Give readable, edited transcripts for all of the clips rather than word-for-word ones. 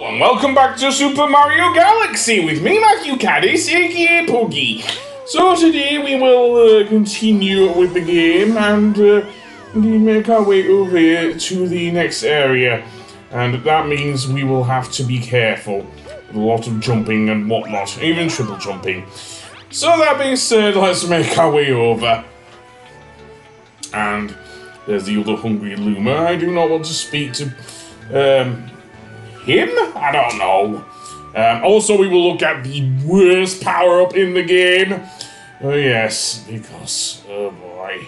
And welcome back to Super Mario Galaxy with me, Matthew Caddis, aka Puggy. So today we will continue with the game and make our way over here to the next area. And that means we will have to be careful with a lot of jumping and whatnot, even triple jumping. So that being said, let's make our way over. And there's the other hungry Luma. I do not want to speak to him? I don't know. Also, we will look at the worst power-up in the game. Oh yes, because, oh boy.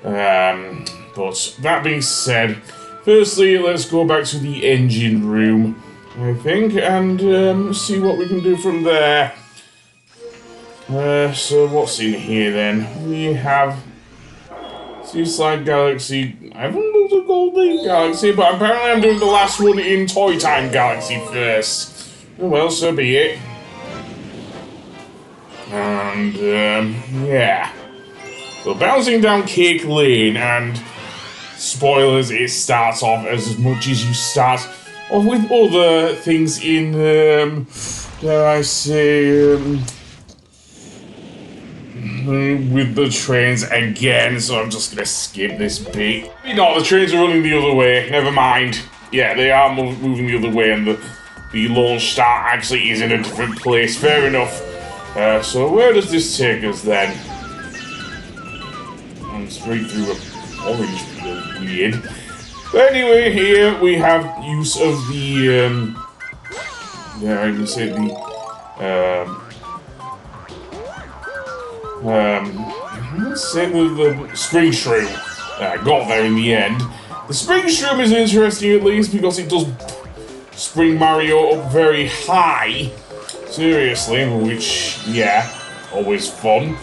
But that being said, firstly, let's go back to the engine room, I think, and see what we can do from there. So what's in here then? We have Seaside Galaxy. I haven't looked at Golden Galaxy, but apparently I'm doing the last one in Toy Time Galaxy first. Oh, well, so be it. And, yeah. So bouncing down Cake Lane, and spoilers, it starts off as much as you start off with other things in, dare I say, with the trains again, so I'm just gonna skip this bit. No, the trains are running the other way, never mind. Yeah, they are moving the other way, and the launch start actually is in a different place, fair enough. So where does this take us then? I'm straight through an orange, weird. But anyway, here we have use of the, yeah, I can say let's say the Spring Shroom. Got there in the end. The Spring Shroom is interesting at least because it does spring Mario up very high. Seriously, which, yeah, always fun.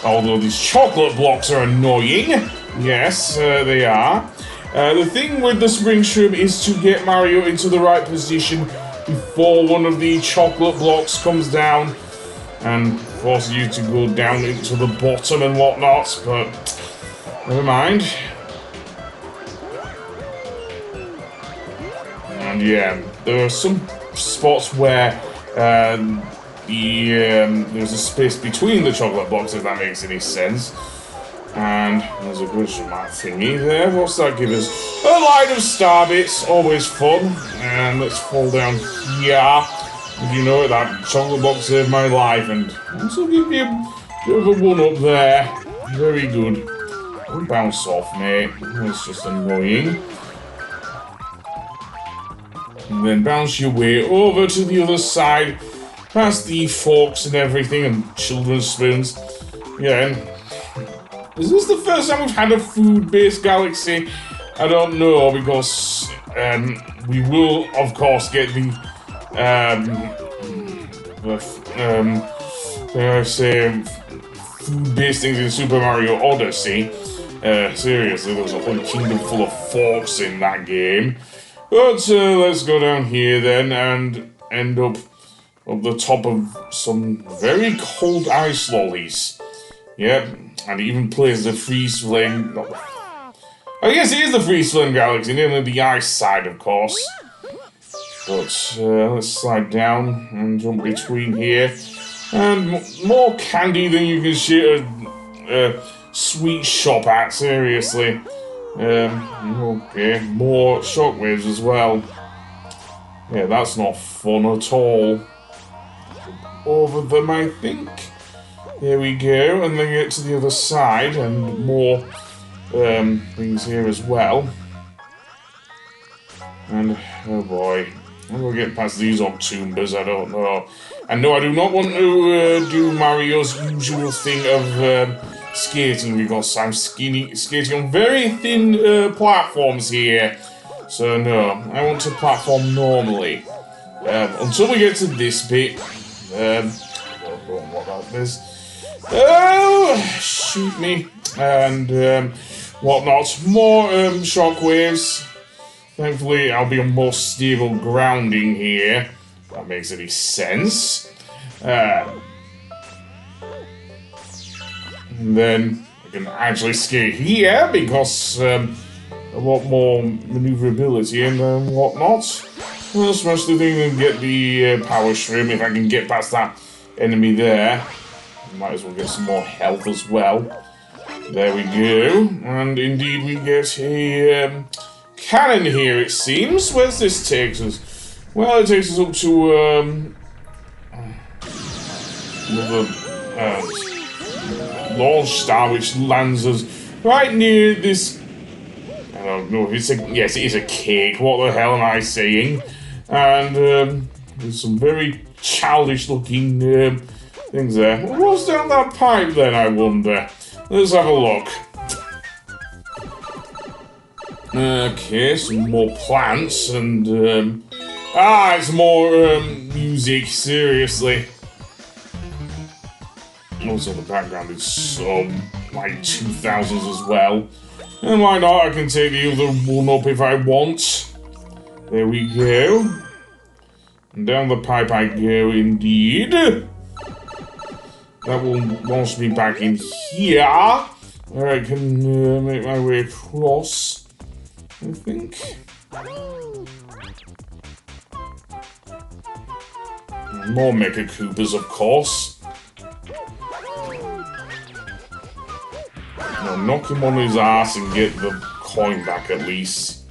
Although these chocolate blocks are annoying. Yes, they are. The thing with the Spring Shroom is to get Mario into the right position before one of the chocolate blocks comes down and forces you to go down into the bottom and whatnot, but never mind. And yeah, there are some spots where there's a space between the chocolate blocks, if that makes any sense. And there's a question mark thingy there. What's that give us? A line of star bits, always fun. And let's fall down here. You know, that chocolate box saved my life, and also give you a bit of a one-up there. Very good. Don't bounce off, mate. That's just annoying. And then bounce your way over to the other side, past the forks and everything, and children's spoons. Yeah, and is this the first time we've had a food-based galaxy? I don't know, because we will, of course, get the dare I say, food-based things in Super Mario Odyssey. Seriously, there was a whole kingdom full of forks in that game. But let's go down here then and end up the top of some very cold ice lollies. Yep, and it even plays the freeze flame. I guess it is the freeze flame galaxy, namely the ice side, of course. But let's slide down and jump between here. And more candy than you can shoot a sweet shop at, seriously. Okay, more shockwaves as well. Yeah, that's not fun at all. Over them, I think. Here we go, and then get to the other side, and more things here as well. And, oh boy. How do I get past these Obtumbers? I don't know. And no, I do not want to do Mario's usual thing of skating, because I'm skating on very thin platforms here. So no, I want to platform normally. Until we get to this bit. I don't know what that is. Oh, shoot me. And whatnot. More shockwaves. Thankfully, I'll be on more stable grounding here. If that makes any sense. And then I can actually skate here because a lot more maneuverability and whatnot. I'll smash the thing and get the power shroom if I can get past that enemy there. Might as well get some more health as well. There we go. And indeed we get a cannon here, it seems. Where's this takes us? Well, it takes us up to another launch star, which lands us right near this. I don't know if it's a. Yes, it is a cake. What the hell am I saying? And there's some very childish looking things there. What's down that pipe then, I wonder? Let's have a look. Okay, some more plants and it's more music, seriously. Also the background is some like 2000s as well. And why not? I can take the other one up if I want. There we go. And down the pipe I go indeed. That will launch me back in here, where I can make my way across, I think. More Mecha Koopas, of course. Now knock him on his ass and get the coin back at least.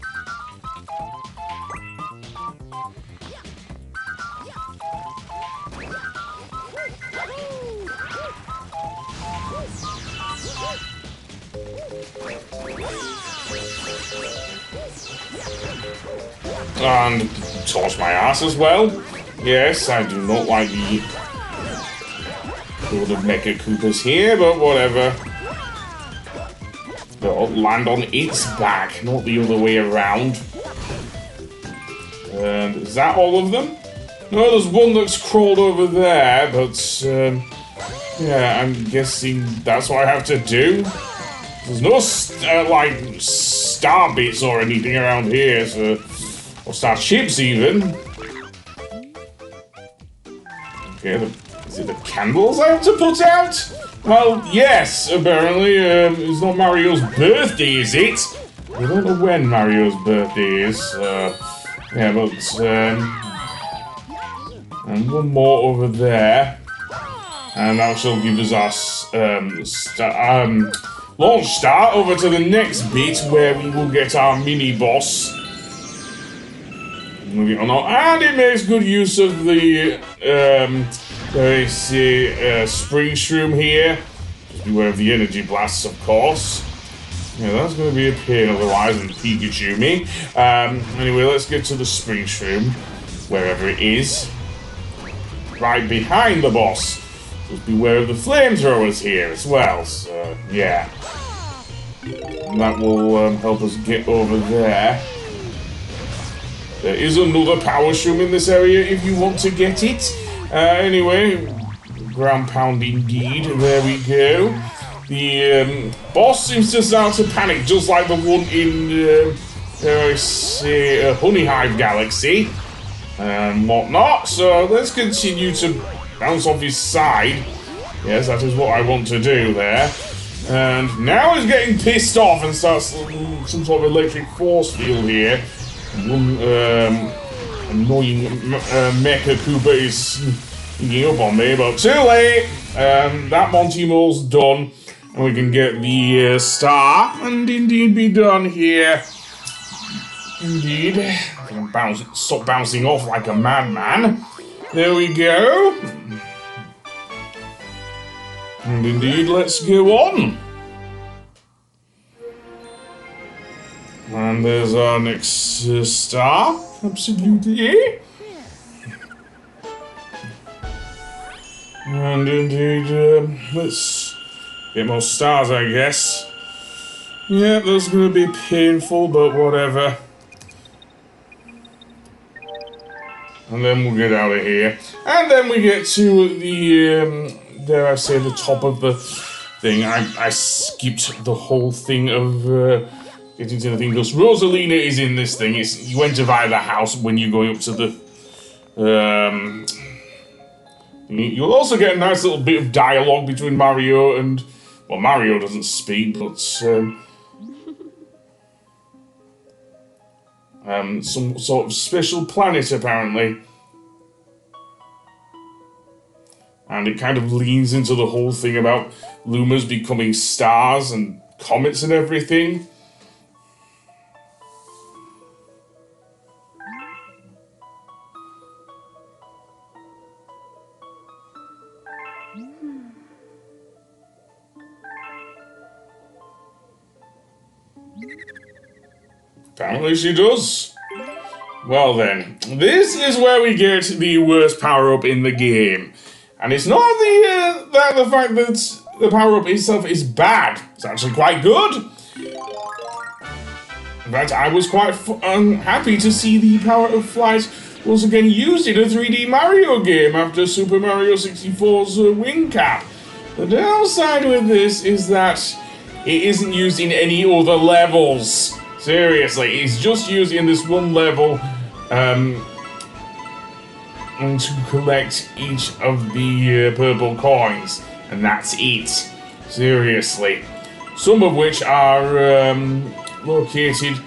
And torch my ass as well. Yes, I do not like the sort of Mecha Koopas here, but whatever. They'll land on its back, not the other way around. And is that all of them? No, there's one that's crawled over there, but yeah, I'm guessing that's what I have to do. There's no like star bits or anything around here, so. Or starships, even. Okay, is it the candles I have to put out? Well, yes, apparently. It's not Mario's birthday, is it? I don't know when Mario's birthday is. Yeah, but... and one more over there. And that shall give us our launch star over to the next bit, where we will get our mini-boss. Moving on, and it makes good use of the Spring Shroom here. Just beware of the energy blasts, of course. Yeah, that's going to be a pain otherwise, and Pikachu me. Anyway, let's get to the Spring Shroom, wherever it is. Right behind the boss. Just beware of the flamethrowers here as well. So yeah, and that will help us get over there. There is another power shroom in this area if you want to get it. Anyway, ground pound indeed. There we go. The boss seems to start to panic, just like the one in, dare I say, Honey Hive Galaxy and whatnot. So let's continue to bounce off his side. Yes, that is what I want to do there. And now he's getting pissed off and starts some sort of electric force field here. One annoying Mecha Koopa is sneaking up on me, but too late! That Monty Mole's done, and we can get the star, and indeed be done here. Indeed. I can stop bouncing off like a madman. There we go. And indeed, let's go on. And there's our next star, absolutely. And indeed, let's get more stars, I guess. Yeah, that's going to be painful, but whatever. And then we'll get out of here. And then we get to the, dare I say, the top of the thing. I skipped the whole thing of... getting to the thing, because Rosalina is in this thing. You enter via the house when you're going up to the... you'll also get a nice little bit of dialogue between Mario and... Well, Mario doesn't speak, but... some sort of special planet, apparently. And it kind of leans into the whole thing about lumas becoming stars and comets and everything. Apparently she does. Well then, this is where we get the worst power-up in the game. And it's not the fact that the power-up itself is bad. It's actually quite good. In fact, I was quite happy to see the power of flight once again used in a 3D Mario game after Super Mario 64's wing cap. The downside with this is that it isn't used in any other levels. Seriously, it's just used in this one level to collect each of the purple coins, and that's it. Seriously. Some of which are located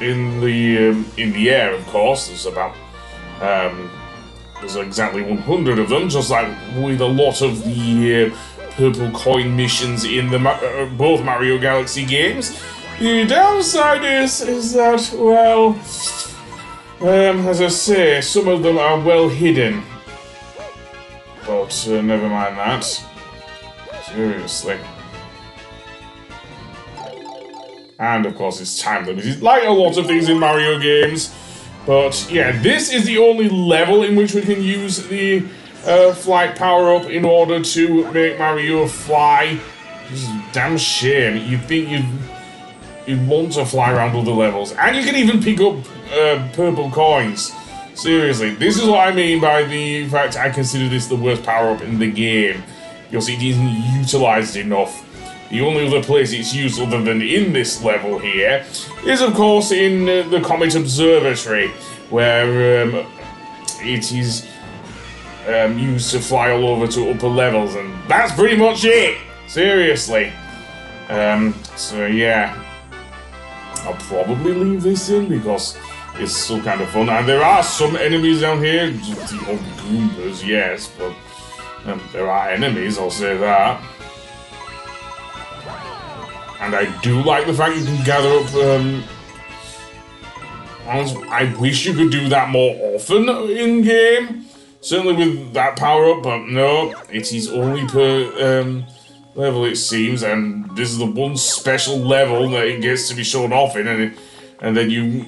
in the air, of course. There's exactly 100 of them, just like with a lot of the purple coin missions in the both Mario Galaxy games. The downside is that, well, as I say, some of them are well hidden. But never mind that. Seriously. And of course it's time limited, like a lot of things in Mario games. But yeah, this is the only level in which we can use the flight power-up in order to make Mario fly. This is a damn shame. You'd think you'd want to fly around other levels. And you can even pick up purple coins. Seriously, this is what I mean by the fact I consider this the worst power-up in the game. Because it isn't utilised enough. The only other place it's used other than in this level here is, of course, in the Comet Observatory, where it is used to fly all over to upper levels, and that's pretty much it! Seriously. So yeah. I'll probably leave this in because it's still kind of fun. And there are some enemies down here, just the old Goombas, yes, but there are enemies, I'll say that. And I do like the fact you can gather up, I wish you could do that more often in-game. Certainly with that power-up, but no, it is only per level, it seems, and this is the one special level that it gets to be shown off in, and then you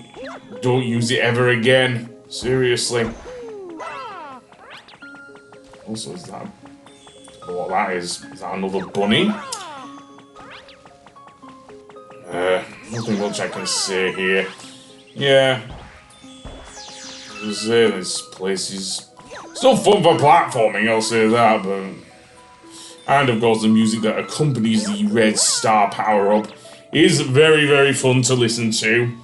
don't use it ever again. Seriously. Also, is that... what that is that another bunny? Nothing much I can say here. Yeah. This place is still fun for platforming, I'll say that, but... And of course the music that accompanies the red star power-up is very, very fun to listen to.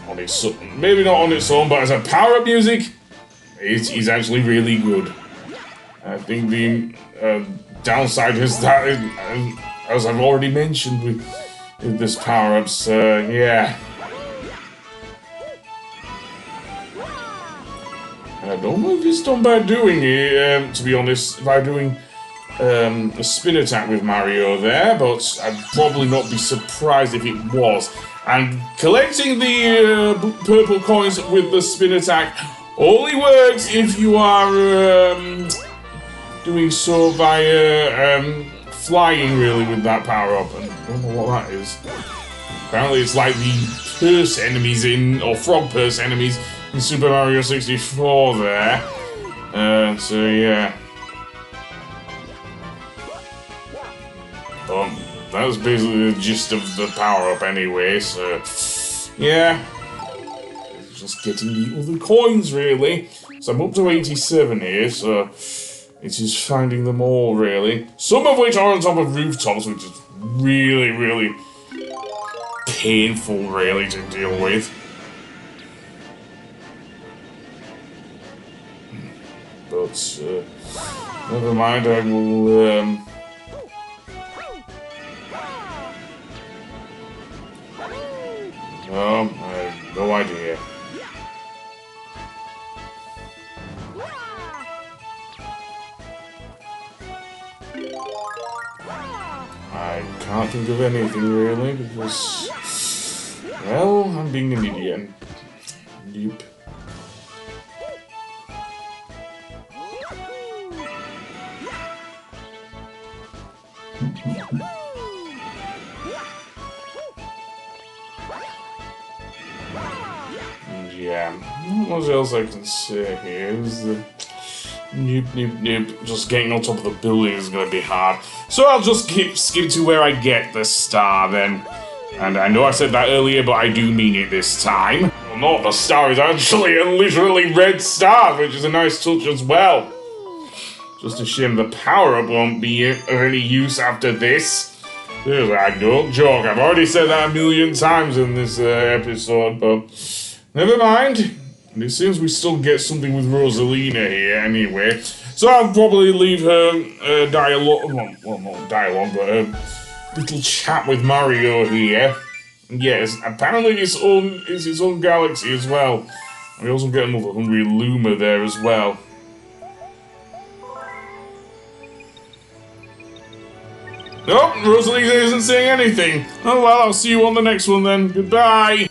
On its maybe not on its own, but as a power-up music, it is actually really good. I think the downside is that, as I've already mentioned with this power-ups, yeah. And I don't know if it's done by doing it, to be honest, by doing a spin attack with Mario there, but I'd probably not be surprised if it was. And collecting the purple coins with the spin attack only works if you are doing so via flying, really, with that power-up. And I don't know what that is. Apparently it's like the purse enemies or frog purse enemies in Super Mario 64 there. So yeah. That was basically the gist of the power-up anyway, so... yeah. Just getting the other coins, really. So I'm up to 87 here, so... it is finding them all, really. Some of which are on top of rooftops, which is really, really painful, really, to deal with. But, never mind, I will, No idea. I can't think of anything really because, well, I'm being an idiot. Yep. Yeah, what else I can say here is the nope. Just getting on top of the building is gonna be hard. So I'll just skip to where I get the star then. And I know I said that earlier, but I do mean it this time. Well, not the star is actually a literally red star, which is a nice touch as well. Just a shame the power-up won't be of any use after this. I don't joke, I've already said that a million times in this episode, but never mind. And it seems we still get something with Rosalina here anyway. So I'll probably leave her dialogue, well not dialogue, but a little chat with Mario here. And yes, apparently it's its own galaxy as well. We also get another Hungry Luma there as well. Nope, Rosalina isn't saying anything. Oh well, I'll see you on the next one then. Goodbye!